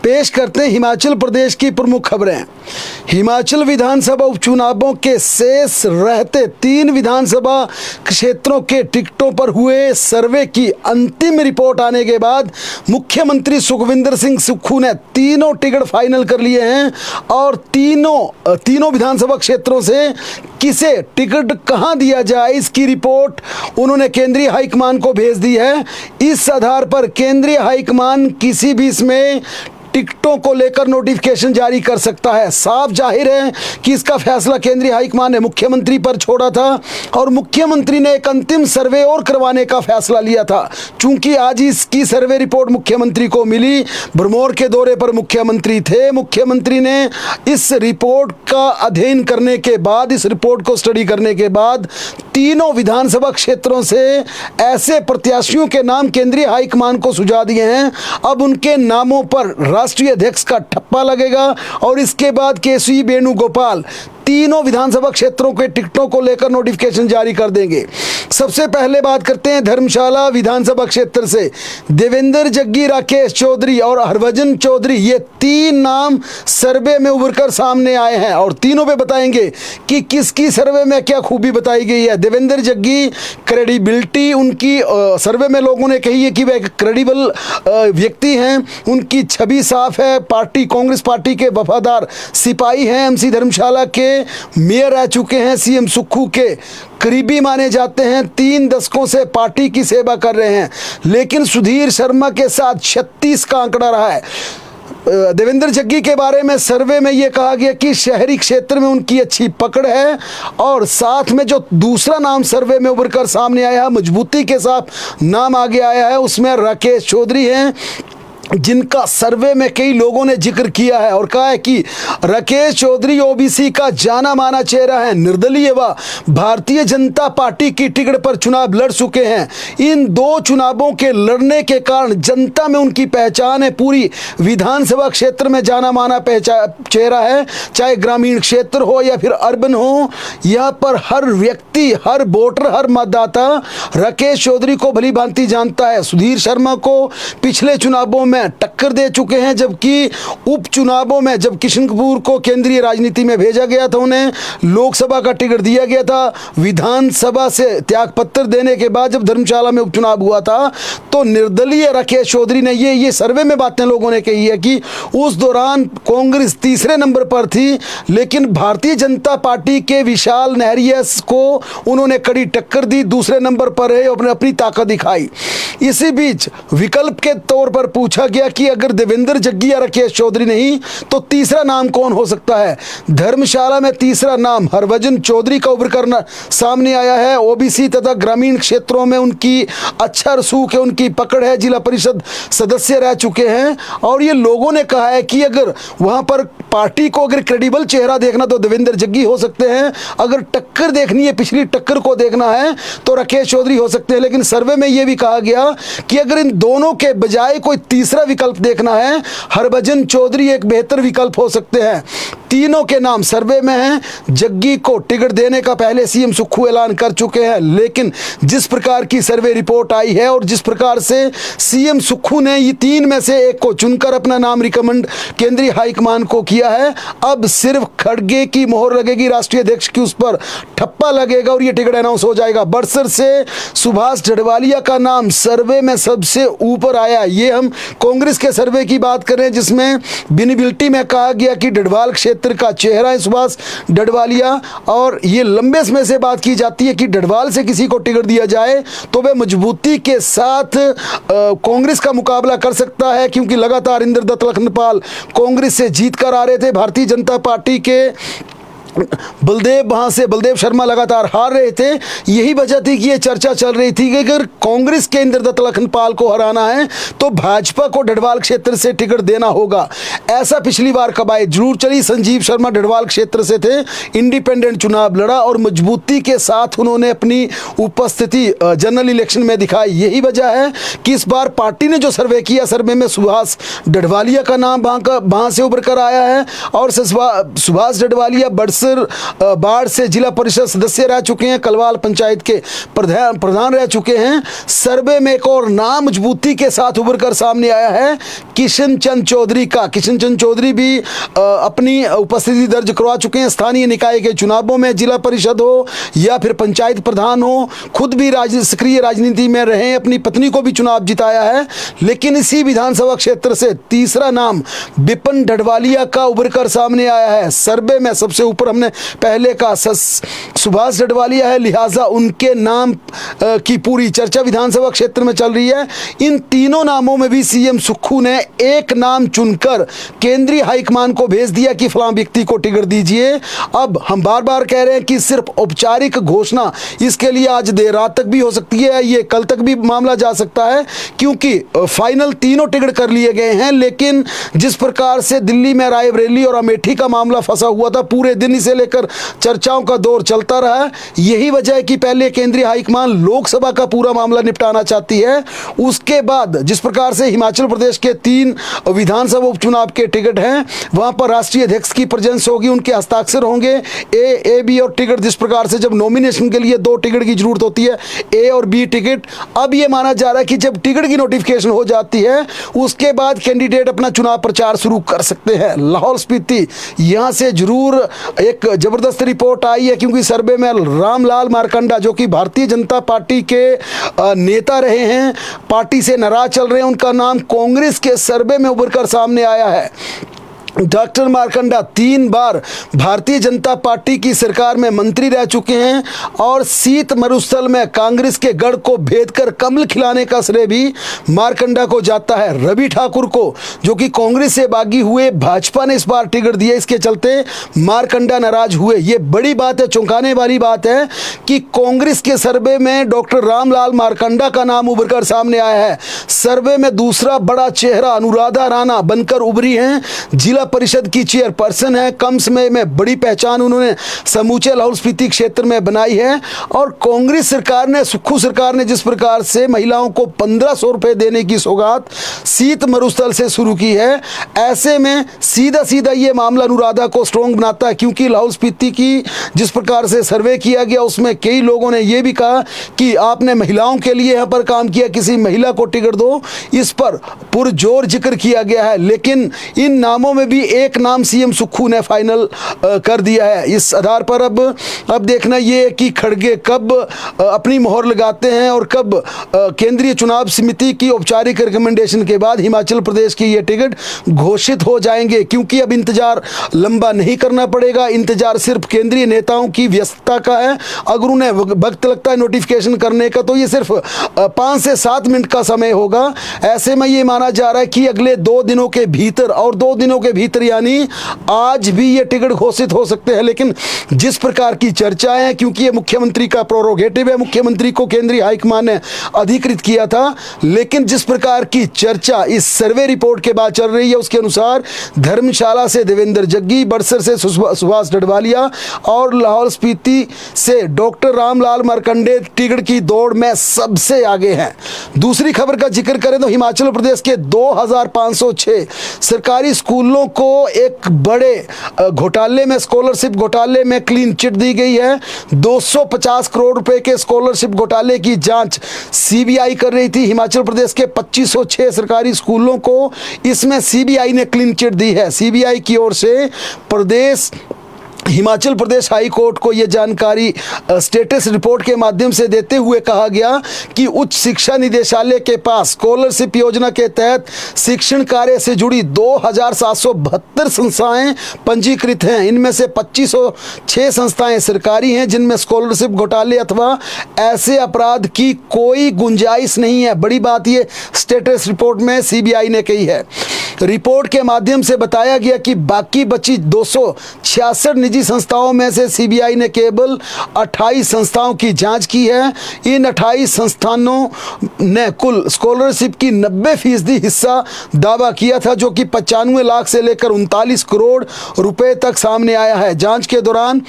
पेश करते हैं हिमाचल प्रदेश की प्रमुख खबरें। हिमाचल विधानसभा उपचुनावों के शेष रहते 3 विधानसभा क्षेत्रों के टिकटों पर हुए सर्वे की अंतिम रिपोर्ट आने के बाद मुख्यमंत्री सुखविंदर सिंह सुक्खू ने तीनों टिकट फाइनल कर लिए हैं और तीनों विधानसभा क्षेत्रों से किसे टिकट कहां दिया जाए इसकी रिपोर्ट उन्होंने केंद्रीय हाईकमान को भेज दी है। इस आधार पर केंद्रीय हाईकमान किसी भी इसमें टिकटों को लेकर नोटिफिकेशन जारी कर सकता है। साफ जाहिर है कि इसका फैसला केंद्रीय हाईकमान ने मुख्यमंत्री पर छोड़ा था और मुख्यमंत्री ने एक अंतिम सर्वे और करवाने का फैसला लिया था। चूंकि आज इसकी सर्वे रिपोर्ट मुख्यमंत्री को मिली, भरमौर के दौरे पर मुख्यमंत्री थे, मुख्यमंत्री ने इस रिपोर्ट का अध्ययन करने के बाद, इस रिपोर्ट को स्टडी करने के बाद तीनों विधानसभा क्षेत्रों से ऐसे प्रत्याशियों के नाम केंद्रीय हाईकमान को सुझा दिए हैं। अब उनके नामों पर राष्ट्रीय अध्यक्ष का ठप्पा लगेगा और इसके बाद केसी वेणुगोपाल तीनों विधानसभा क्षेत्रों के टिकटों को लेकर नोटिफिकेशन जारी कर देंगे। सबसे पहले बात करते हैं धर्मशाला विधानसभा क्षेत्र से। देवेंद्र जग्गी, राकेश चौधरी और हरभजन चौधरी, ये 3 नाम सर्वे में उभरकर सामने आए हैं और तीनों पे बताएंगे कि किसकी सर्वे में क्या खूबी बताई गई है। देवेंद्र जग्गी क्रेडिबिलिटी उनकी सर्वे में लोगों ने कही है कि वह एक क्रेडिबल व्यक्ति हैं, उनकी छवि साफ है, कांग्रेस पार्टी के वफादार सिपाही हैं, एमसी धर्मशाला के मेयर रह चुके हैं, सीएम सुक्खू के करीबी माने जाते हैं, 3 दशकों से पार्टी की सेवा कर रहे हैं। लेकिन सुधीर शर्मा के साथ 36 का आंकड़ा रहा है। देवेंद्र जग्गी के बारे में सर्वे में यह कहा गया कि शहरी क्षेत्र में उनकी अच्छी पकड़ है और साथ में जो दूसरा नाम सर्वे में उभरकर सामने आया है, मजबूती के साथ नाम आगे आया है, उसमें राकेश चौधरी हैं, जिनका सर्वे में कई लोगों ने जिक्र किया है और कहा है कि राकेश चौधरी ओबीसी का जाना माना चेहरा है, निर्दलीय व भारतीय जनता पार्टी की टिकट पर चुनाव लड़ चुके हैं। इन 2 चुनावों के लड़ने के कारण जनता में उनकी पहचान है, पूरी विधानसभा क्षेत्र में जाना माना चेहरा है, चाहे ग्रामीण क्षेत्र हो या फिर अर्बन हो। यहाँ पर हर व्यक्ति, हर वोटर, हर मतदाता राकेश चौधरी को भली भांति जानता है। सुधीर शर्मा को पिछले चुनावों में टक्कर दे चुके हैं, जबकि उपचुनावों में जब किशन कपूर को केंद्रीय राजनीति में भेजा गया था, उन्हें लोकसभा का टिकट दिया गया था। विधानसभा से त्यागपत्र देने के बाद जब धर्मशाला में उपचुनाव हुआ था तो निर्दलीय राकेश चौधरी ने ये सर्वे में बातें लोगों ने कही है कि उस दौरान कांग्रेस तीसरे नंबर पर थी, लेकिन भारतीय जनता पार्टी के विशाल नहरिया को उन्होंने कड़ी टक्कर दी, दूसरे नंबर पर है, अपनी ताकत दिखाई। इसी बीच विकल्प के तौर पर पूछा गया कि अगर देवेंद्र जग्गी या राकेश चौधरी नहीं तो तीसरा नाम कौन हो सकता है। धर्मशाला में तीसरा नाम हरभजन चौधरी का उभर करना सामने आया है। ओबीसी तथा ग्रामीण क्षेत्रों में उनकी अच्छा रसूख है, उनकी पकड़ है, जिला परिषद सदस्य रह चुके हैं और ये लोगों ने कहा है कि अगर वहां पर पार्टी को अगर क्रेडिबल चेहरा देखना तो देवेंद्र जग्गी हो सकते हैं, अगर टक्कर देखनी है, पिछली टक्कर को देखना है तो राकेश चौधरी हो सकते हैं। लेकिन सर्वे में यह भी कहा गया कि अगर इन दोनों के बजाय कोई तीसरा विकल्प देखना है, हरभजन चौधरी एक बेहतर विकल्प हो सकते हैं। तीनों के नाम सर्वे में हैं। जग्गी को टिकट देने का पहले सीएम सुक्खू ऐलान कर चुके हैं, लेकिन जिस प्रकार की सर्वे रिपोर्ट आई है और जिस प्रकार से सीएम सुक्खू ने ये 3 में से एक को चुनकर अपना नाम रिकमेंड केंद्रीय हाईकमान को किया है, अब सिर्फ खड़गे की मोहर लगेगी, राष्ट्रीय अध्यक्ष की उस पर ठप्पा लगेगा और ये टिकट अनाउंस हो जाएगा। बड़सर से सुभाष डडवालिया का नाम सर्वे में सबसे ऊपर आया। ये हम कांग्रेस के सर्वे की बात करें जिसमें विनिबिलिटी में कहा गया कि डडवाल क्षेत्र का चेहरा है सुभाष डडवालिया और ये लंबे समय से बात की जाती है कि डडवाल से किसी को टिकट दिया जाए तो वह मजबूती के साथ कांग्रेस का मुकाबला कर सकता है, क्योंकि लगातार इंद्रदत्त लखनपाल कांग्रेस से जीत कर आ रहे थे। भारतीय जनता पार्टी के बलदेव शर्मा लगातार हार रहे थे। यही वजह थी कि ये चर्चा चल रही थी कि अगर कांग्रेस के इंद्रदत्त लखनपाल को हराना है तो भाजपा को डडवाल क्षेत्र से टिकट देना होगा। ऐसा पिछली बार कवायद जरूर चली। संजीव शर्मा डडवाल क्षेत्र से थे, इंडिपेंडेंट चुनाव लड़ा और मजबूती के साथ उन्होंने अपनी उपस्थिति जनरल इलेक्शन में दिखाई। यही वजह है कि इस बार पार्टी ने जो सर्वे किया, सर्वे में सुभाष डडवालिया का नाम वहां से उभर कर आया है और सुभाष डडवालिया बड़सर बक्सर बाढ़ से जिला परिषद सदस्य रह चुके हैं, कलवाल पंचायत के प्रधान रह चुके हैं। सर्वे में एक और नाम मजबूती के साथ उभर कर सामने आया है किशन चंद चौधरी का। किशन चंद चौधरी भी अपनी उपस्थिति दर्ज करवा चुके हैं स्थानीय निकाय के चुनावों में, जिला परिषद हो या फिर पंचायत प्रधान हो। खुद भी सक्रिय राजनीति में रहे, अपनी पत्नी को भी चुनाव जिताया है। लेकिन इसी विधानसभा क्षेत्र से तीसरा नाम विपिन डडवालिया का उभर कर सामने आया है। सर्वे में सबसे ऊपर हमने पहले का सुभाष डडवालिया है, लिहाजा उनके नाम की पूरी चर्चा विधानसभा क्षेत्र में चल रही है। इन तीनों नामों में भी सीएम सुक्खू ने एक नाम चुनकर केंद्रीय हाईकमान को भेज दिया कि फलां व्यक्ति को टिकट दीजिए। अब हम बार बार कह रहे हैं कि सिर्फ औपचारिक घोषणा इसके लिए आज देर रात तक भी हो सकती है, ये कल तक भी मामला जा सकता है, क्योंकि फाइनल तीनों टिकट कर लिए गए हैं। लेकिन जिस प्रकार से दिल्ली में रायबरेली और अमेठी का मामला फंसा हुआ था, पूरे दिन इसे लेकर चर्चाओं का दौर चलता रहा। यही वजह है कि पहले केंद्रीय हाईकमान लोकसभा का पूरा मामला निपटाना चाहती है, उसके बाद जिस प्रकार से हिमाचल प्रदेश के 3 विधानसभा उपचुनाव के टिकट हैं, वहां पर राष्ट्रीय अध्यक्ष की प्रेजेंस होगी, उनके हस्ताक्षर होंगे। ए बी और टिकट, जिस प्रकार से जब नॉमिनेशन के लिए 2 टिकट की जरूरत होती है, ए और बी टिकट, अब यह माना जा रहा है कि जब टिकट की नोटिफिकेशन हो जाती है उसके बाद कैंडिडेट अपना चुनाव प्रचार शुरू कर सकते हैं। लाहौल स्पीति यहां से जरूर एक जबरदस्त रिपोर्ट आई है, क्योंकि सर्वे में रामलाल मारकंडा जो कि भारतीय जनता पार्टी के नेता रहे हैं, पार्टी से नाराज चल रहे हैं, उनका नाम कांग्रेस के सर्वे में उभर कर सामने आया है। डॉक्टर मारकंडा 3 बार भारतीय जनता पार्टी की सरकार में मंत्री रह चुके हैं और शीत मरुस्थल में कांग्रेस के गढ़ को भेदकर कमल खिलाने का श्रेय भी मारकंडा को जाता है। रवि ठाकुर को, जो कि कांग्रेस से बागी हुए, भाजपा ने इस बार टिकट दिया, इसके चलते मारकंडा नाराज हुए। ये बड़ी बात है, चौंकाने वाली बात है कि कांग्रेस के सर्वे में डॉक्टर रामलाल मारकंडा का नाम उभर कर सामने आया है। सर्वे में दूसरा बड़ा चेहरा अनुराधा राणा बनकर उभरी हैं, जिला परिषद की चेयरपर्सन है। कम समय में बड़ी पहचान उन्होंने समूचे लाहौल स्पीति क्षेत्र में बनाई है। और कांग्रेस सरकार ने, सुक्खू सरकार ने जिस प्रकार से महिलाओं को 1500 रुपए देने की सौगात शीत मरुस्थल से शुरू की है, ऐसे में सीधा सीधा ये मामला अनुराधा को स्ट्रॉन्ग बनाता है, क्योंकि लाहौल स्पीति की जिस प्रकार से सर्वे किया गया उसमें कई लोगों ने यह भी कहा कि आपने महिलाओं के लिए यहाँ पर काम किया, किसी महिला को टिकट दो, इस पर पुरजोर जिक्र किया गया है। लेकिन इन नामों में भी एक नाम सीएम सुक्खू ने फाइनल कर दिया है। इस आधार पर अब देखना ये है कि खड़गे कब अपनी मोहर लगाते हैं और कब केंद्रीय चुनाव समिति की औपचारिक रिकमेंडेशन के बाद हिमाचल प्रदेश की ये टिकट घोषित हो जाएंगे। क्योंकि अब इंतजार लंबा नहीं करना पड़ेगा, इंतजार सिर्फ केंद्रीय नेताओं की व्यस्तता का है। अगर उन्हें वक्त लगता है नोटिफिकेशन करने का, तो ये सिर्फ 5 से 7 मिनट का समय होगा। ऐसे में ये माना जा रहा है कि अगले 2 दिनों के भीतर, और 2 दिनों के भीतर यानी आज भी ये टिकट घोषित हो सकते हैं। लेकिन जिस प्रकार की चर्चाएं हैं, क्योंकि ये मुख्यमंत्री का प्रोरोगेटिव है, मुख्यमंत्री को केंद्रीय हाईकमान ने अधिकृत किया था, लेकिन जिस प्रकार की चर्चा इस सर्वे रिपोर्ट के बाद चल रही है, उसके अनुसार धर्मशाला से देवेंद्र जग्गी, बड़सर से सुभाष डडवालिया और लाहौल स्पीति से डॉक्टर रामलाल मारकंडे टिकट की दौड़ में सबसे आगे हैं। दूसरी खबर का जिक्र करें तो हिमाचल प्रदेश के 2506 सरकारी स्कूलों को एक बड़े घोटाले में, स्कॉलरशिप घोटाले में क्लीन चिट दी गई है। 250 करोड़ रुपए के स्कॉलरशिप घोटाले की जांच सीबीआई कर रही थी। हिमाचल प्रदेश के 2506 सरकारी स्कूलों को इसमें सीबीआई ने क्लीन चिट दी है। सीबीआई की ओर से हिमाचल प्रदेश हाई कोर्ट को यह जानकारी स्टेटस रिपोर्ट के माध्यम से देते हुए कहा गया कि उच्च शिक्षा निदेशालय के पास स्कॉलरशिप योजना के तहत शिक्षण कार्य से जुड़ी 2772 संस्थाएं पंजीकृत हैं। इनमें से 2506 संस्थाएं सरकारी हैं, जिनमें स्कॉलरशिप घोटाले अथवा ऐसे अपराध की कोई गुंजाइश नहीं है। बड़ी बात ये स्टेटस रिपोर्ट में सीबीआई ने कही है। रिपोर्ट के माध्यम से बताया गया कि बाकी बची 266 निजी संस्थाओं में से सीबीआई ने केवल 28 संस्थाओं की जांच की है। इन 28 संस्थानों ने कुल स्कॉलरशिप की 90% हिस्सा दावा किया था, जो कि 95 लाख से लेकर 39 करोड़ रुपए तक सामने आया है। जांच के दौरान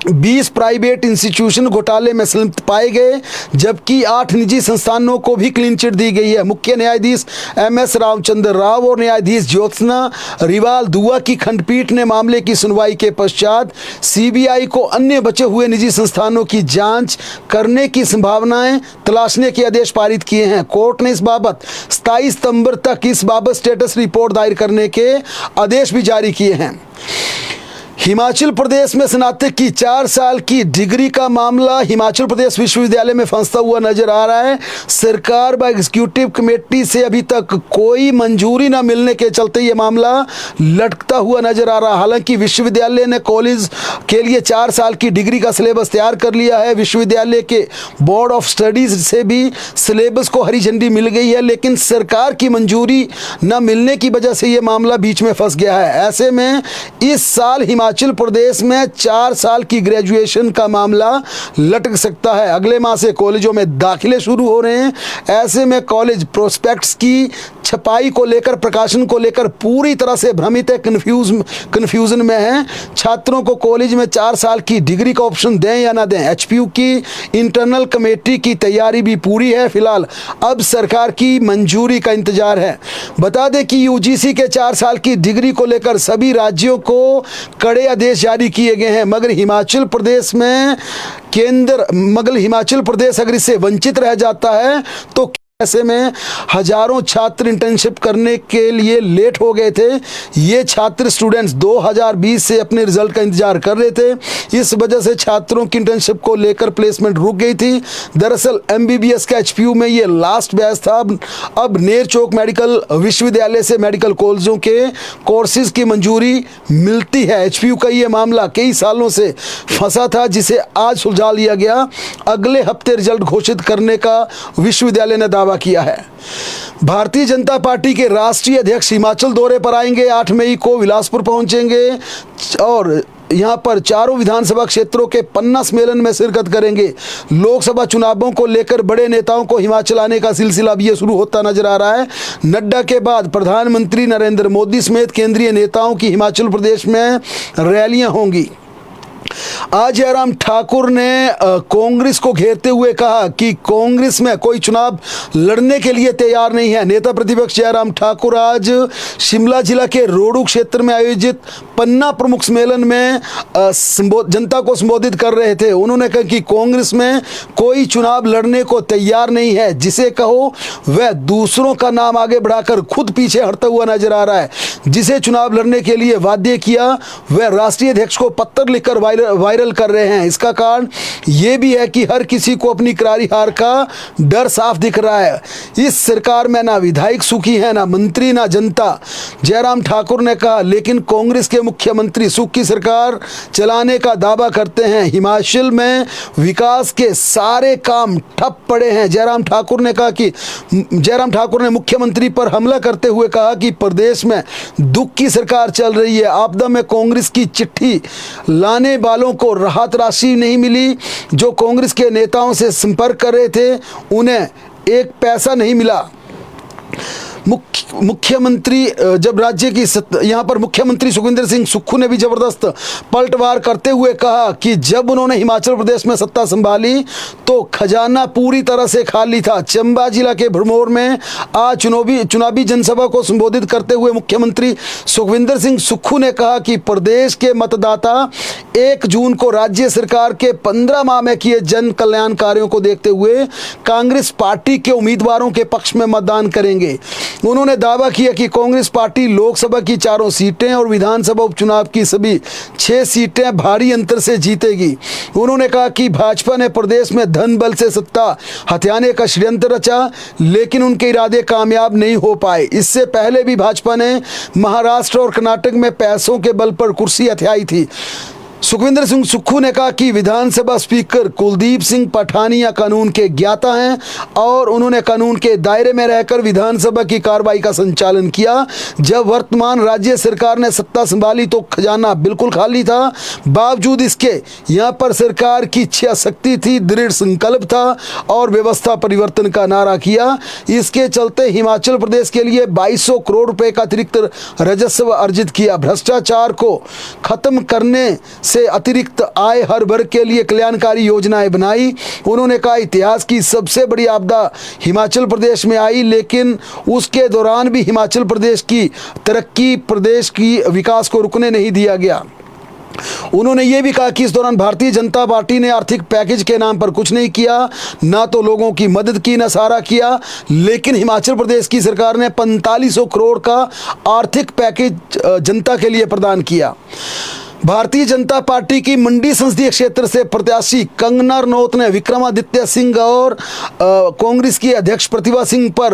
20 प्राइवेट इंस्टीट्यूशन घोटाले में संलिप्त पाए गए, जबकि 8 निजी संस्थानों को भी क्लीन चिट दी गई है। मुख्य न्यायाधीश MS रामचंद्र राव और न्यायाधीश ज्योत्सना रिवाल दुआ की खंडपीठ ने मामले की सुनवाई के पश्चात CBI को अन्य बचे हुए निजी संस्थानों की जांच करने की संभावनाएं तलाशने के आदेश पारित किए हैं। कोर्ट ने इस बाबत 27 सितंबर तक इस बाबत स्टेटस रिपोर्ट दायर करने के आदेश भी जारी किए हैं। हिमाचल प्रदेश में स्नातक की 4 साल की डिग्री का मामला हिमाचल प्रदेश विश्वविद्यालय में फंसता हुआ नजर आ रहा है। सरकार व एग्जीक्यूटिव कमेटी से अभी तक कोई मंजूरी न मिलने के चलते ये मामला लटकता हुआ नजर आ रहा है। हालांकि विश्वविद्यालय ने कॉलेज के लिए 4 साल की डिग्री का सिलेबस तैयार कर लिया है। विश्वविद्यालय के बोर्ड ऑफ स्टडीज से भी सिलेबस को हरी झंडी मिल गई है, लेकिन सरकार की मंजूरी न मिलने की वजह से ये मामला बीच में फंस गया है। ऐसे में इस साल हिमाचल प्रदेश में 4 साल की ग्रेजुएशन का मामला लटक सकता है। अगले माह से कॉलेजों में दाखिले शुरू हो रहे हैं। ऐसे में कॉलेज प्रोस्पेक्ट्स की छपाई को लेकर, प्रकाशन को लेकर पूरी तरह से भ्रमित है, कंफ्यूजन में है। छात्रों को कॉलेज में 4 साल की डिग्री का ऑप्शन दें या ना दें, HPU की इंटरनल कमेटी की तैयारी भी पूरी है। फिलहाल अब सरकार की मंजूरी का इंतजार है। बता दें कि UGC के 4 साल की डिग्री को लेकर सभी राज्यों को कड़े आदेश जारी किए गए हैं, मगर हिमाचल प्रदेश अगर इससे वंचित रह जाता है तो ऐसे में हजारों छात्र इंटर्नशिप करने के लिए लेट हो गए थे। ये छात्र स्टूडेंट्स 2020 से अपने रिजल्ट का इंतजार कर रहे थे। इस वजह से छात्रों की इंटर्नशिप को लेकर प्लेसमेंट रुक गई थी। दरअसल MBBS का HPU में ये लास्ट बैच था। अब नेरचौक मेडिकल विश्वविद्यालय से मेडिकल कॉलेजों के कोर्सेज की मंजूरी मिलती है। HPU का ये मामला कई सालों से फंसा था, जिसे आज सुलझा लिया गया। अगले हफ्ते रिजल्ट घोषित करने का विश्वविद्यालय ने दावा किया है। भारतीय जनता पार्टी के राष्ट्रीय अध्यक्ष हिमाचल दौरे पर आएंगे। 8 मई को बिलासपुर पहुंचेंगे और यहां पर चारों विधानसभा क्षेत्रों के पन्ना सम्मेलन में शिरकत करेंगे। लोकसभा चुनावों को लेकर बड़े नेताओं को हिमाचल आने का सिलसिला भी शुरू होता नजर आ रहा है। नड्डा के बाद प्रधानमंत्री नरेंद्र मोदी समेत केंद्रीय नेताओं की हिमाचल प्रदेश में रैलियां होंगी। आज जयराम ठाकुर ने कांग्रेस को घेरते हुए कहा कि कांग्रेस में कोई चुनाव लड़ने के लिए तैयार नहीं है। नेता प्रतिपक्ष जयराम ठाकुर आज शिमला जिला के रोडू क्षेत्र में आयोजित पन्ना प्रमुख सम्मेलन में जनता को संबोधित कर रहे थे। उन्होंने कहा कि कांग्रेस में कोई चुनाव लड़ने को तैयार नहीं है। जिसे कहो वह दूसरों का नाम आगे बढ़ाकर खुद पीछे हटता हुआ नजर आ रहा है। जिसे चुनाव लड़ने के लिए वादे किया वह राष्ट्रीय अध्यक्ष को पत्र लिखकर वायरल कर रहे हैं। इसका कारण यह भी है कि हर किसी को अपनी करारी हार का डर साफ दिख रहा है। इस सरकार में ना विधायक सुखी है, ना मंत्री, ना जनता। जयराम ठाकुर ने कहा, लेकिन कांग्रेस के मुख्यमंत्री सुख की सरकार चलाने का दावा करते हैं। हिमाचल में विकास के सारे काम ठप पड़े हैं। जयराम ठाकुर ने मुख्यमंत्री पर हमला करते हुए कहा कि प्रदेश में दुख की सरकार चल रही है। आपदा में कांग्रेस की चिट्ठी लाने वालों को राहत राशि नहीं मिली। जो कांग्रेस के नेताओं से संपर्क कर रहे थे उन्हें एक पैसा नहीं मिला। मुख्यमंत्री जब राज्य की यहाँ पर मुख्यमंत्री सुखविंदर सिंह सुक्खू ने भी जबरदस्त पलटवार करते हुए कहा कि जब उन्होंने हिमाचल प्रदेश में सत्ता संभाली तो खजाना पूरी तरह से खाली था। चंबा जिला के भरमौर में आज चुनावी जनसभा को संबोधित करते हुए मुख्यमंत्री सुखविंदर सिंह सुक्खू ने कहा कि प्रदेश के मतदाता 1 जून को राज्य सरकार के 15 माह में किए जन कल्याण कार्यों को देखते हुए कांग्रेस पार्टी के उम्मीदवारों के पक्ष में मतदान करेंगे। उन्होंने दावा किया कि कांग्रेस पार्टी लोकसभा की 4 सीटें और विधानसभा उपचुनाव की सभी 6 सीटें भारी अंतर से जीतेगी। उन्होंने कहा कि भाजपा ने प्रदेश में धन बल से सत्ता हथियाने का षड्यंत्र रचा, लेकिन उनके इरादे कामयाब नहीं हो पाए। इससे पहले भी भाजपा ने महाराष्ट्र और कर्नाटक में पैसों के बल पर कुर्सी हथियाई थी। सुखविंदर सिंह सुक्खू ने कहा कि विधानसभा स्पीकर कुलदीप सिंह पठानिया कानून के ज्ञाता हैं और उन्होंने कानून के दायरे में रहकर विधानसभा की कार्रवाई का संचालन किया। जब वर्तमान राज्य सरकार ने सत्ता संभाली तो खजाना बिल्कुल खाली था। बावजूद इसके यहाँ पर सरकार की इच्छा शक्ति थी, दृढ़ संकल्प था और व्यवस्था परिवर्तन का नारा किया। इसके चलते हिमाचल प्रदेश के लिए 2200 करोड़ रुपए का अतिरिक्त राजस्व अर्जित किया। भ्रष्टाचार को खत्म करने से अतिरिक्त आय हर वर्ग के लिए कल्याणकारी योजनाएं बनाई। उन्होंने कहा इतिहास की सबसे बड़ी आपदा हिमाचल प्रदेश में आई, लेकिन उसके दौरान भी हिमाचल प्रदेश की तरक्की, प्रदेश की विकास को रुकने नहीं दिया गया। उन्होंने ये भी कहा कि इस दौरान भारतीय जनता पार्टी ने आर्थिक पैकेज के नाम पर कुछ नहीं किया, ना तो लोगों की मदद की, ना सहारा किया, लेकिन हिमाचल प्रदेश की सरकार ने 4500 करोड़ का आर्थिक पैकेज जनता के लिए प्रदान किया। भारतीय जनता पार्टी की मंडी संसदीय क्षेत्र से प्रत्याशी कंगना रनौत ने विक्रमादित्य सिंह और कांग्रेस की अध्यक्ष प्रतिभा सिंह पर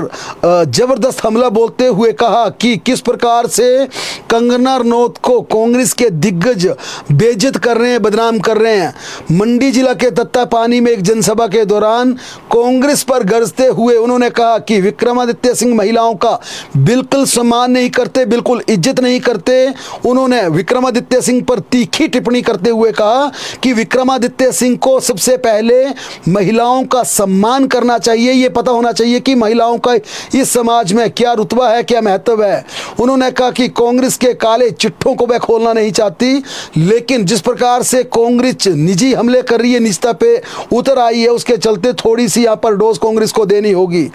जबरदस्त हमला बोलते हुए कहा कि किस प्रकार से कंगना रनौत को कांग्रेस के दिग्गज बेइज्जत कर रहे हैं, बदनाम कर रहे हैं। मंडी जिला के तत्तापानी में एक जनसभा के दौरान कांग्रेस पर गरजते हुए उन्होंने कहा कि विक्रमादित्य सिंह महिलाओं का बिल्कुल सम्मान नहीं करते, बिल्कुल इज्जत नहीं करते। उन्होंने विक्रमादित्य सिंह पर तीखी टिप्पणी करते हुए कहा कि विक्रमादित्य सिंह को सबसे पहले महिलाओं का सम्मान करना चाहिए, ये पता होना चाहिए कि महिलाओं का इस समाज में क्या रुतबा है, क्या महत्व है। उन्होंने कहा कि कांग्रेस के काले चिट्ठों को वह खोलना नहीं चाहती, लेकिन जिस प्रकार से कांग्रेस निजी हमले कर रही है, निजता पे उतर आई है, उसके चलते थोड़ी सी यहाँ पर डोज कांग्रेस को देनी होगी।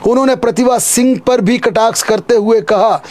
उन्होंने प्रतिभा सिंह पर भी कटाक्ष करते हुए कहा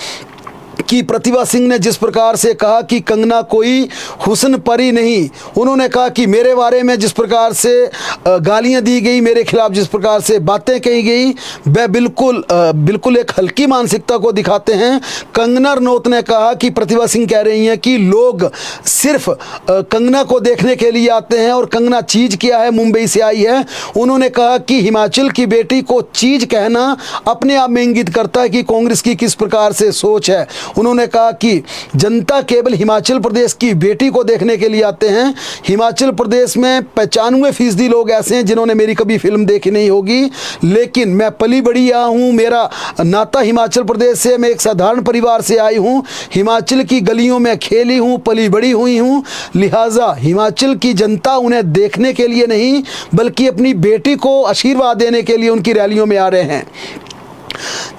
कि प्रतिभा सिंह ने जिस प्रकार से कहा कि कंगना कोई हुस्न परी नहीं, उन्होंने कहा कि मेरे बारे में जिस प्रकार से गालियां दी गई, मेरे खिलाफ जिस प्रकार से बातें कही गई, वह बिल्कुल एक हल्की मानसिकता को दिखाते हैं। कंगना रनौत ने कहा कि प्रतिभा सिंह कह रही हैं कि लोग सिर्फ कंगना को देखने के लिए आते हैं और कंगना चीज़ क्या है, मुंबई से आई है। उन्होंने कहा कि हिमाचल की बेटी को चीज़ कहना अपने आप में इंगित करता है कि कांग्रेस की किस प्रकार से सोच है। उन्होंने कहा कि जनता केवल हिमाचल प्रदेश की बेटी को देखने के लिए आते हैं। हिमाचल प्रदेश में 95% लोग ऐसे हैं जिन्होंने मेरी कभी फिल्म देखी नहीं होगी, लेकिन मैं पली बड़ी यहाँ हूँ, मेरा नाता हिमाचल प्रदेश से, मैं एक साधारण परिवार से आई हूँ, हिमाचल की गलियों में खेली हूँ, पली बड़ी हुई हूँ। लिहाजा हिमाचल की जनता उन्हें देखने के लिए नहीं बल्कि अपनी बेटी को आशीर्वाद देने के लिए उनकी रैलियों में आ रहे हैं।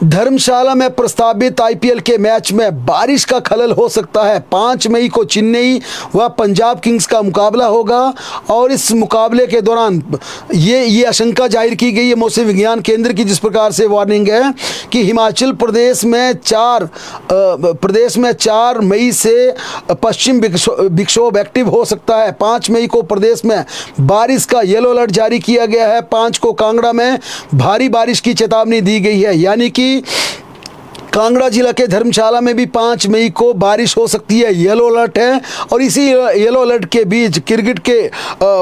धर्मशाला में प्रस्तावित आईपीएल के मैच में बारिश का खलल हो सकता है। 5 मई को चेन्नई व पंजाब किंग्स का मुकाबला होगा और इस मुकाबले के दौरान ये आशंका जाहिर की गई है मौसम विज्ञान केंद्र की, जिस प्रकार से वार्निंग है कि हिमाचल प्रदेश में 4 मई से पश्चिम विक्षोभ एक्टिव हो सकता है। 5 मई को प्रदेश में बारिश का येलो अलर्ट जारी किया गया है। 5 को कांगड़ा में भारी बारिश की चेतावनी दी गई है, यानी कि कांगड़ा जिला के धर्मशाला में भी 5 मई को बारिश हो सकती है, येलो अलर्ट है। और इसी येलो अलर्ट के बीच क्रिकेट के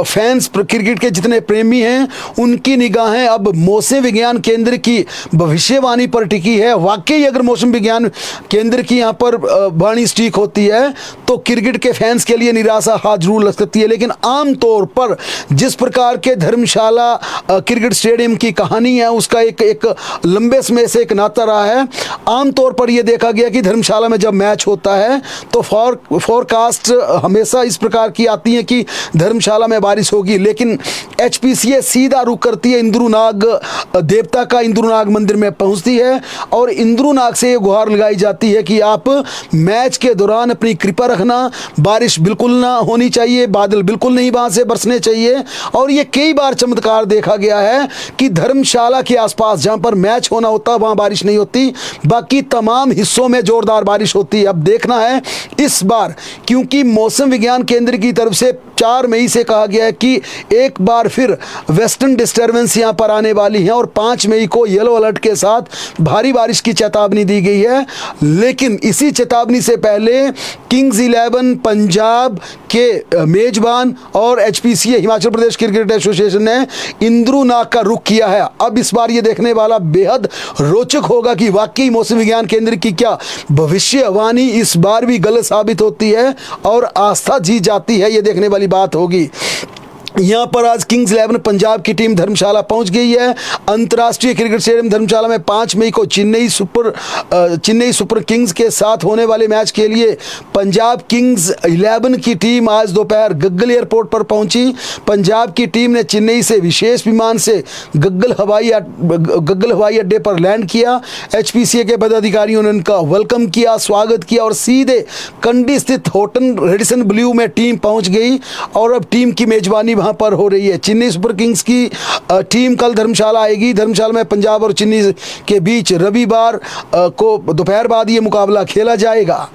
फैंस, क्रिकेट के जितने प्रेमी हैं, उनकी निगाहें अब मौसम विज्ञान केंद्र की भविष्यवाणी पर टिकी है। वाकई अगर मौसम विज्ञान केंद्र की यहाँ पर वाणी स्टीक होती है तो क्रिकेट के फैंस के लिए निराशा हाथ जरूर लग सकती है। लेकिन आमतौर पर जिस प्रकार के धर्मशाला क्रिकेट स्टेडियम की कहानी है, उसका एक लंबे समय से एक नाता रहा है। आमतौर पर यह देखा गया कि धर्मशाला में जब मैच होता है तो फोरकास्ट हमेशा इस प्रकार की आती है कि धर्मशाला में बारिश होगी, लेकिन एचपीसीए सीधा रुख करती है इंद्रुनाग देवता का, इंद्रुनाग मंदिर में पहुंचती है और इंद्रुनाग से ये गुहार लगाई जाती है कि आप मैच के दौरान अपनी कृपा रखना, बारिश बिल्कुल ना होनी चाहिए, बादल बिल्कुल नहीं वहां से बरसने चाहिए। और ये कई बार चमत्कार देखा गया है कि धर्मशाला के आसपास जहां पर मैच होना होता है वहां बारिश नहीं होती, बाकी तमाम हिस्सों में जोरदार बारिश होती है। अब देखना है इस बार, क्योंकि मौसम विज्ञान केंद्र की तरफ से 4 मई से कहा गया है कि एक बार फिर वेस्टर्न डिस्टर्बेंस यहां पर आने वाली है और 5 मई को येलो अलर्ट के साथ भारी बारिश की चेतावनी दी गई है। लेकिन इसी चेतावनी से पहले किंग्स 11 पंजाब के मेजबान और HPCA Himachal Pradesh cricket association ने इंद्रुनाग का रुख किया है। अब इस बार ये देखने वाला बेहद रोचक होगा कि वाकई मौसम विज्ञान केंद्र की क्या भविष्यवाणी इस बार भी गलत साबित होती है और आस्था जीत जाती है, ये देखने वाली बात होगी। यहाँ पर आज किंग्स 11 पंजाब की टीम धर्मशाला पहुंच गई है। अंतर्राष्ट्रीय क्रिकेट स्टेडियम धर्मशाला में 5 मई को चेन्नई सुपर किंग्स के साथ होने वाले मैच के लिए पंजाब किंग्स 11 की टीम आज दोपहर गग्गल एयरपोर्ट पर पहुंची। पंजाब की टीम ने चेन्नई से विशेष विमान से गग्गल हवाई अड्डे पर लैंड किया। एचपीसीए के पदाधिकारियों ने उनका वेलकम किया, स्वागत किया और सीधे कंडी स्थित होटल रेडिसन ब्लू में टीम पहुंच गई और अब टीम की मेजबानी वहां पर हो रही है। चेन्नई सुपर किंग्स की टीम कल धर्मशाला आएगी। धर्मशाला में पंजाब और चेन्नई के बीच रविवार को दोपहर बाद ये मुकाबला खेला जाएगा।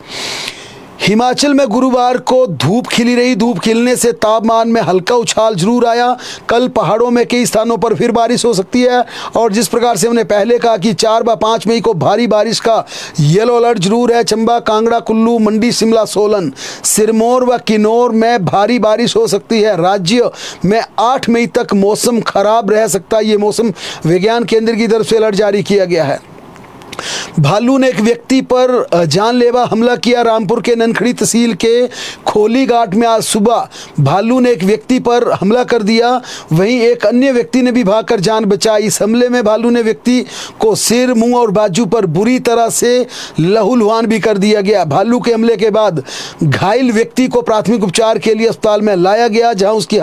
हिमाचल में गुरुवार को धूप खिली रही। धूप खिलने से तापमान में हल्का उछाल जरूर आया। कल पहाड़ों में कई स्थानों पर फिर बारिश हो सकती है और जिस प्रकार से हमने पहले कहा कि 4 व 5 मई को भारी बारिश का येलो अलर्ट जरूर है। चंबा, कांगड़ा, कुल्लू, मंडी, शिमला, सोलन, सिरमौर व किन्नौर में भारी बारिश हो सकती है। राज्य में 8 मई तक मौसम खराब रह सकता है। ये मौसम विज्ञान केंद्र की तरफ से अलर्ट जारी किया गया है। भालू ने एक व्यक्ति पर जानलेवा हमला किया। रामपुर के ननखड़ी तहसील के खोली घाट में आज सुबह भालू ने एक व्यक्ति पर हमला कर दिया। वहीं एक अन्य व्यक्ति ने भी भागकर जान बचाई। इस हमले में भालू ने व्यक्ति को सिर, मुंह और बाजू पर बुरी तरह से लहूलुहान भी कर दिया गया। भालू के हमले के बाद घायल व्यक्ति को प्राथमिक उपचार के लिए अस्पताल में लाया गया, जहां उसकी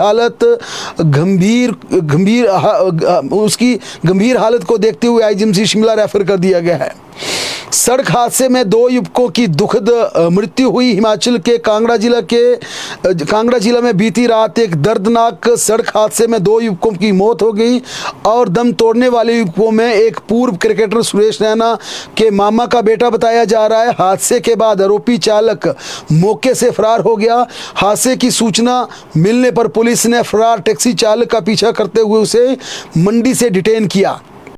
गंभीर हालत को देखते हुए आईजीएमसी शिमला रेफर कर दिया गया है। सड़क हादसे में 2 युवकों की दुखद मृत्यु हुई। हिमाचल के कांगड़ा जिला में बीती रात एक दर्दनाक सड़क हादसे में 2 युवकों की मौत हो गई और दम तोड़ने वाले युवकों में एक पूर्व क्रिकेटर सुरेश रैना के मामा का बेटा बताया जा रहा है। हादसे के बाद आरोपी चालक मौके से फरार हो गया। हादसे की सूचना मिलने पर पुलिस ने फरार टैक्सी चालक का पीछा करते हुए उसे मंडी से डिटेन किया।